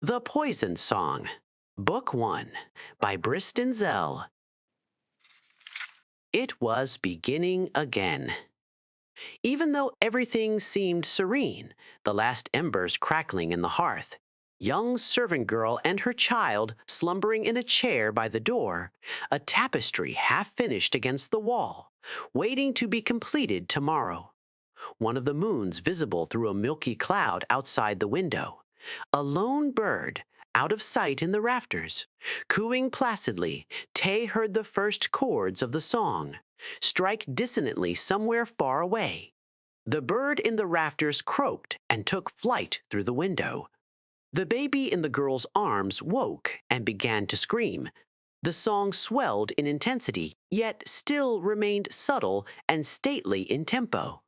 The Poison Song, Book 1, by Briston Zell. It was beginning again. Even though everything seemed serene, the last embers crackling in the hearth, young servant girl and her child slumbering in a chair by the door, a tapestry half finished against the wall, waiting to be completed tomorrow. One of the moons visible through a milky cloud outside the window. A lone bird, out of sight in the rafters. Cooing placidly, Tay heard the first chords of the song strike dissonantly somewhere far away. The bird in the rafters croaked and took flight through the window. The baby in the girl's arms woke and began to scream. The song swelled in intensity, yet still remained subtle and stately in tempo.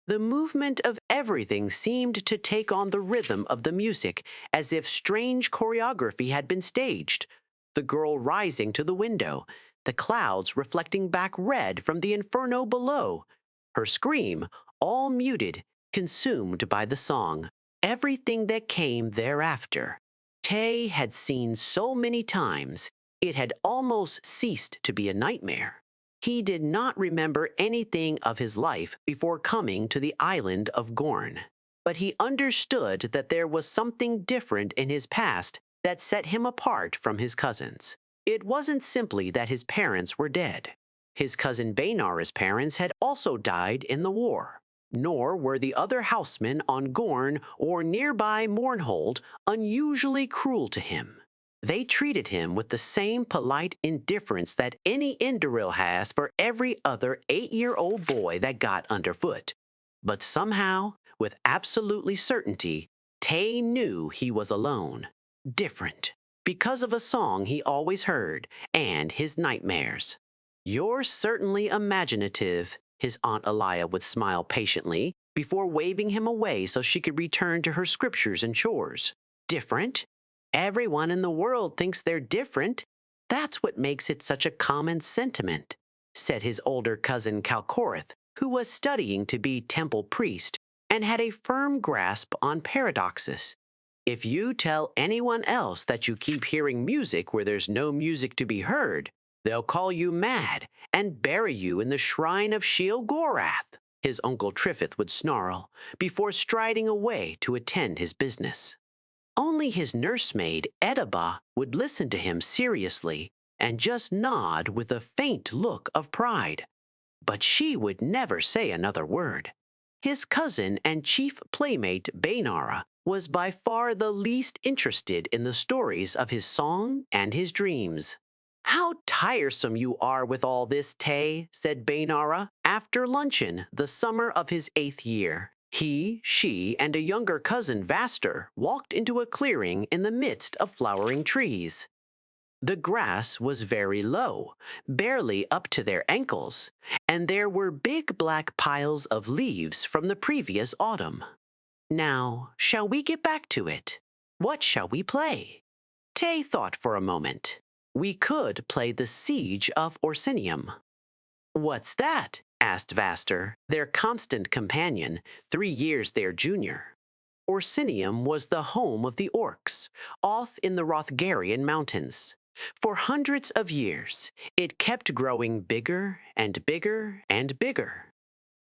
The movement of everything seemed to take on the rhythm of the music, as if strange choreography had been staged. The girl rising to the window, the clouds reflecting back red from the inferno below. Her scream, all muted, consumed by the song. Everything that came thereafter, Tay had seen so many times, it had almost ceased to be a nightmare. He did not remember anything of his life before coming to the island of Gorn, but he understood that there was something different in his past that set him apart from his cousins. It wasn't simply that his parents were dead. His cousin Baynara's parents had also died in the war, nor were the other housemen on Gorn or nearby Mournhold unusually cruel to him. They treated him with the same polite indifference that any Indoril has for every other 8-year-old boy that got underfoot. But somehow, with absolutely certainty, Tay knew he was alone, different, because of a song he always heard and his nightmares. "You're certainly imaginative," his Aunt Elia would smile patiently before waving him away so she could return to her scriptures and chores. "Different? Everyone in the world thinks they're different. That's what makes it such a common sentiment," said his older cousin Calcorith, who was studying to be temple priest and had a firm grasp on paradoxes. "If you tell anyone else that you keep hearing music where there's no music to be heard, they'll call you mad and bury you in the shrine of Sheol Gorath," his Uncle Triffith would snarl, before striding away to attend his business. Only his nursemaid, Edaba, would listen to him seriously and just nod with a faint look of pride. But she would never say another word. His cousin and chief playmate, Baynara, was by far the least interested in the stories of his song and his dreams. "How tiresome you are with all this, Tay," said Baynara, after luncheon the summer of his 8th year. He, she, and a younger cousin, Vaster, walked into a clearing in the midst of flowering trees. The grass was very low, barely up to their ankles, and there were big black piles of leaves from the previous autumn. "Now, shall we get back to it? What shall we play?" Tay thought for a moment. "We could play the Siege of Orsinium." "What's that?" asked Vaster, their constant companion, 3 years their junior. Orsinium was the home of the orcs, off in the Rothgarian mountains. For hundreds of years, it kept growing bigger and bigger and bigger.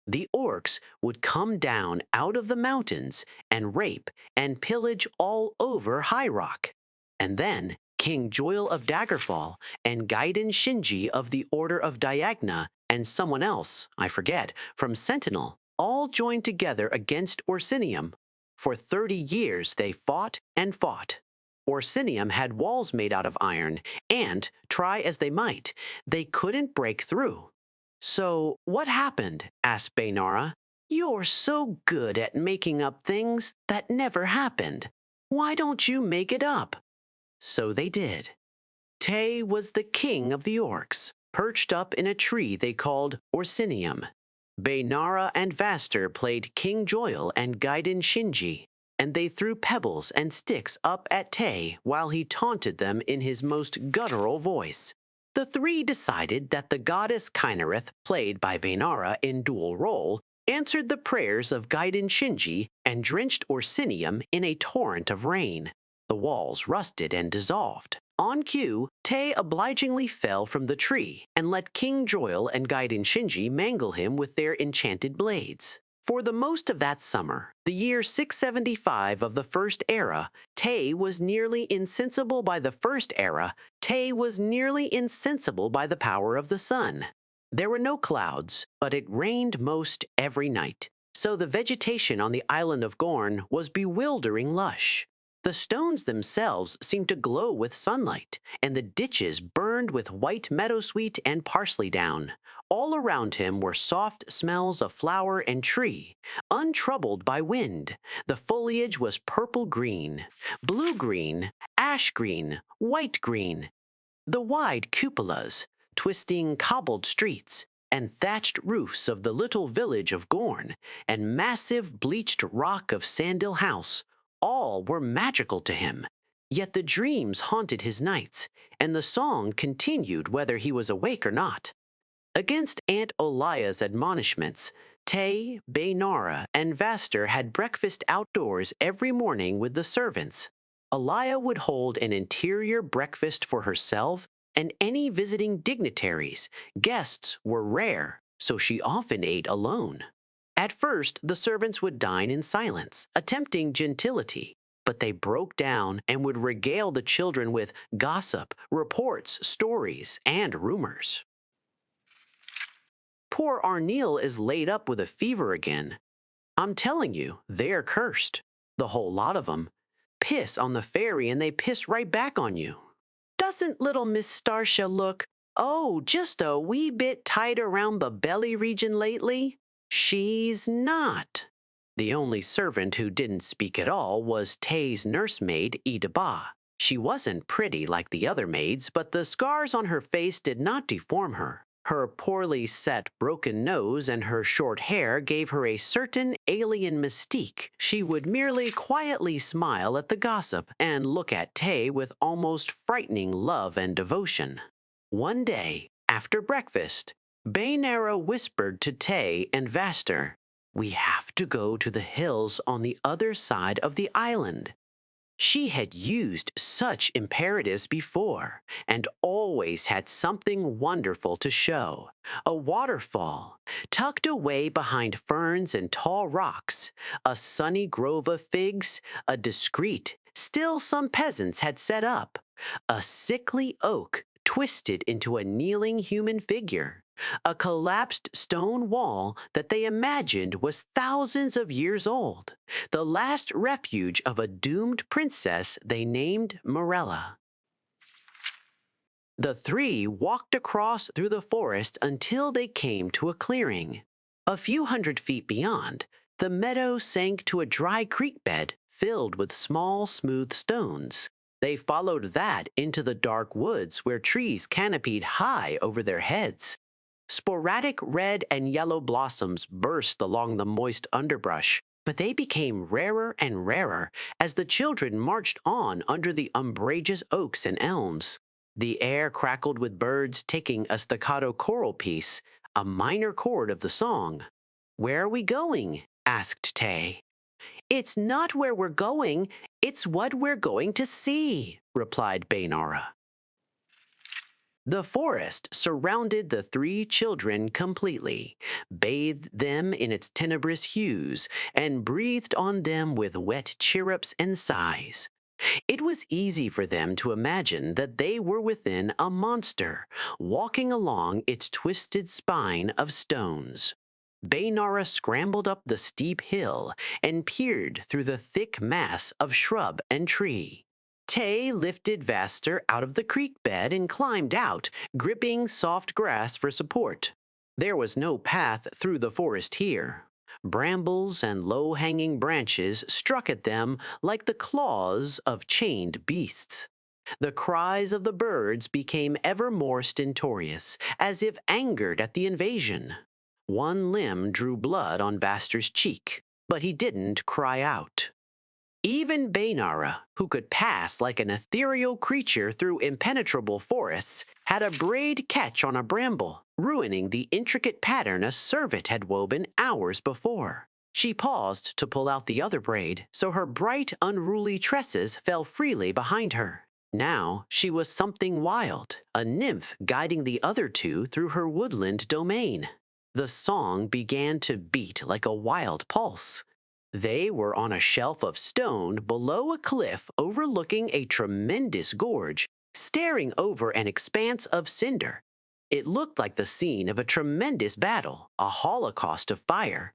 The orcs would come down out of the mountains and rape and pillage all over High Rock. And then King Joil of Daggerfall and Gaiden Shinji of the Order of Diagna and someone else, I forget, from Sentinel, all joined together against Orsinium. For 30 years they fought and fought. Orsinium had walls made out of iron, and, try as they might, they couldn't break through. "So, what happened?" asked Baynara. "You're so good at making up things that never happened. Why don't you make it up?" So they did. Tay was the king of the orcs, perched up in a tree they called Orsinium. Baynara and Vaster played King Joil and Gaiden Shinji, and they threw pebbles and sticks up at Tay while he taunted them in his most guttural voice. The 3 decided that the goddess Kynareth, played by Baynara in dual role, answered the prayers of Gaiden Shinji and drenched Orsinium in a torrent of rain. The walls rusted and dissolved. On cue, Tay obligingly fell from the tree and let King Joyle and Gaiden Shinji mangle him with their enchanted blades. For the most of that summer, the year 675 of the First Era, Tay was nearly insensible by the First Era. Tay was nearly insensible by the power of the sun. There were no clouds, but it rained most every night, so the vegetation on the island of Gorn was bewildering lush. The stones themselves seemed to glow with sunlight, and the ditches burned with white meadowsweet and parsley down. All around him were soft smells of flower and tree, untroubled by wind. The foliage was purple-green, blue-green, ash-green, white-green. The wide cupolas, twisting cobbled streets, and thatched roofs of the little village of Gorn, and massive bleached rock of Sandil House, all were magical to him. Yet the dreams haunted his nights, and the song continued whether he was awake or not. Against Aunt Olaya's admonishments, Tay, Baynara, and Vaster had breakfast outdoors every morning with the servants. Olaya would hold an interior breakfast for herself and any visiting dignitaries. Guests were rare, so she often ate alone. At first, the servants would dine in silence, attempting gentility, but they broke down and would regale the children with gossip, reports, stories, and rumors. Poor Arnil is laid up with a fever again. I'm telling you, they're cursed. The whole lot of them. Piss on the ferry and they piss right back on you. Doesn't little Miss Starsha look, oh, just a wee bit tight around the belly region lately? She's not. The only servant who didn't speak at all was Tay's nursemaid, Idaba. She wasn't pretty like the other maids, but the scars on her face did not deform her. Her poorly set, broken nose and her short hair gave her a certain alien mystique. She would merely quietly smile at the gossip and look at Tay with almost frightening love and devotion. One day, after breakfast, Baynara whispered to Tay and Vaster, "We have to go to the hills on the other side of the island." She had used such imperatives before, and always had something wonderful to show. A waterfall, tucked away behind ferns and tall rocks, a sunny grove of figs, a discreet, still some peasants had set up, a sickly oak twisted into a kneeling human figure, a collapsed stone wall that they imagined was thousands of years old, the last refuge of a doomed princess they named Morella. The three walked across through the forest until they came to a clearing. A few hundred feet beyond, the meadow sank to a dry creek bed filled with small, smooth stones. They followed that into the dark woods where trees canopied high over their heads. Sporadic red and yellow blossoms burst along the moist underbrush, but they became rarer and rarer as the children marched on under the umbrageous oaks and elms. The air crackled with birds taking a staccato choral piece, a minor chord of the song. "Where are we going?" asked Tay. "It's not where we're going, it's what we're going to see," replied Baynara. The forest surrounded the three children completely, bathed them in its tenebrous hues, and breathed on them with wet chirrups and sighs. It was easy for them to imagine that they were within a monster, walking along its twisted spine of stones. Baynara scrambled up the steep hill and peered through the thick mass of shrub and tree. Tay lifted Vaster out of the creek bed and climbed out, gripping soft grass for support. There was no path through the forest here. Brambles and low-hanging branches struck at them like the claws of chained beasts. The cries of the birds became ever more stentorious, as if angered at the invasion. One limb drew blood on Vaster's cheek, but he didn't cry out. Even Baynara, who could pass like an ethereal creature through impenetrable forests, had a braid catch on a bramble, ruining the intricate pattern a servant had woven hours before. She paused to pull out the other braid, so her bright, unruly tresses fell freely behind her. Now she was something wild, a nymph guiding the other two through her woodland domain. The song began to beat like a wild pulse. They were on a shelf of stone below a cliff overlooking a tremendous gorge, staring over an expanse of cinder. It looked like the scene of a tremendous battle, a holocaust of fire.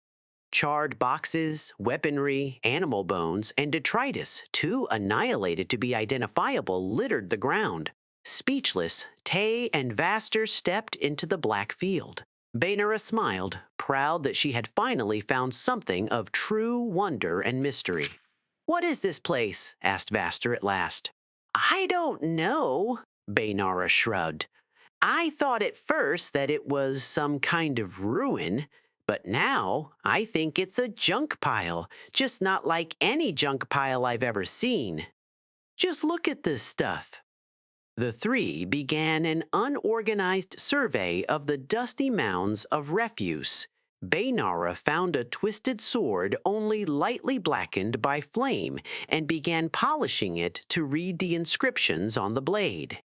Charred boxes, weaponry, animal bones, and detritus, too annihilated to be identifiable, littered the ground. Speechless, Tay and Vaster stepped into the black field. Bainara smiled, proud that she had finally found something of true wonder and mystery. "What is this place?" asked Vaster at last. "I don't know," Bainara shrugged. "I thought at first that it was some kind of ruin, but now I think it's a junk pile, just not like any junk pile I've ever seen. Just look at this stuff." The three began an unorganized survey of the dusty mounds of refuse. Bainara found a twisted sword only lightly blackened by flame and began polishing it to read the inscriptions on the blade.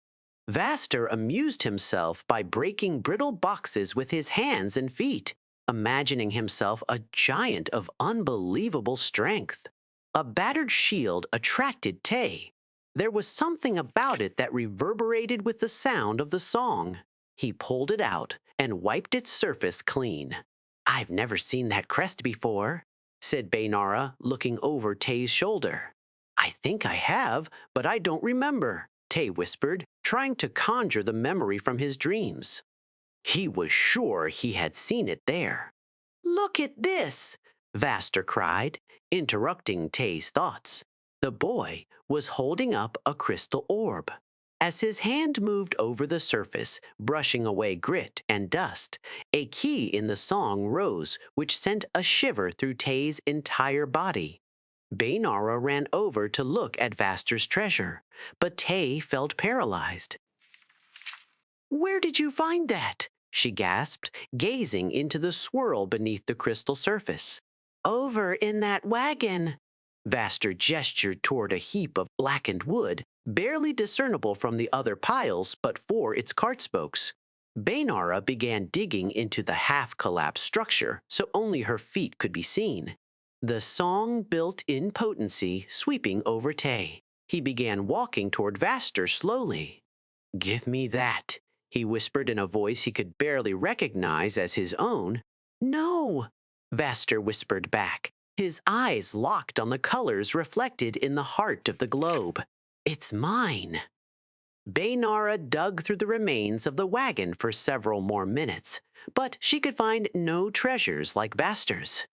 Vaster amused himself by breaking brittle boxes with his hands and feet, imagining himself a giant of unbelievable strength. A battered shield attracted Tay. There was something about it that reverberated with the sound of the song. He pulled it out and wiped its surface clean. "I've never seen that crest before," said Bainara, looking over Tay's shoulder. "I think I have, but I don't remember," Tay whispered, trying to conjure the memory from his dreams. He was sure he had seen it there. "Look at this!" Vaster cried, interrupting Tay's thoughts. The boy was holding up a crystal orb. As his hand moved over the surface, brushing away grit and dust, a key in the song rose, which sent a shiver through Tay's entire body. Bainara ran over to look at Vaster's treasure, but Tay felt paralyzed. "Where did you find that?" she gasped, gazing into the swirl beneath the crystal surface. "Over in that wagon." Vaster gestured toward a heap of blackened wood, barely discernible from the other piles but for its cart spokes. Bainara began digging into the half-collapsed structure so only her feet could be seen. The song built in potency, sweeping over Tay. He began walking toward Vaster slowly. "Give me that," he whispered in a voice he could barely recognize as his own. "No," Vaster whispered back, his eyes locked on the colors reflected in the heart of the globe. "It's mine." Bainara dug through the remains of the wagon for several more minutes, but she could find no treasures like Vaster's.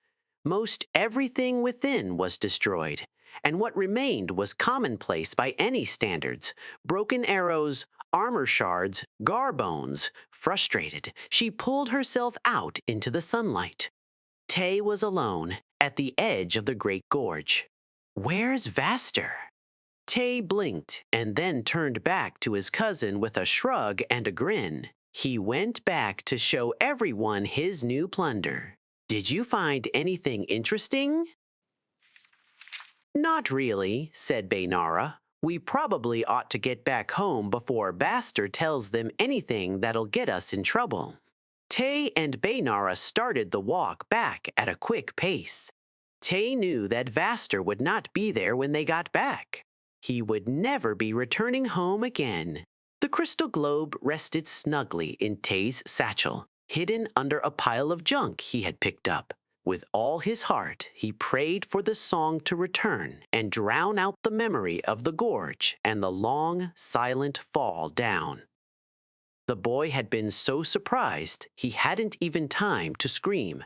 Most everything within was destroyed, and what remained was commonplace by any standards: broken arrows, armor shards, gar bones. Frustrated, she pulled herself out into the sunlight. Tay was alone, at the edge of the great gorge. "Where's Vaster?" Tay blinked and then turned back to his cousin with a shrug and a grin. He went back to show everyone his new plunder. "Did you find anything interesting?" "Not really," said Bainara. "We probably ought to get back home before Vaster tells them anything that'll get us in trouble." Tay and Bainara started the walk back at a quick pace. Tay knew that Vaster would not be there when they got back. He would never be returning home again. The crystal globe rested snugly in Tay's satchel, hidden under a pile of junk he had picked up. With all his heart, he prayed for the song to return and drown out the memory of the gorge and the long, silent fall down. The boy had been so surprised he hadn't even time to scream.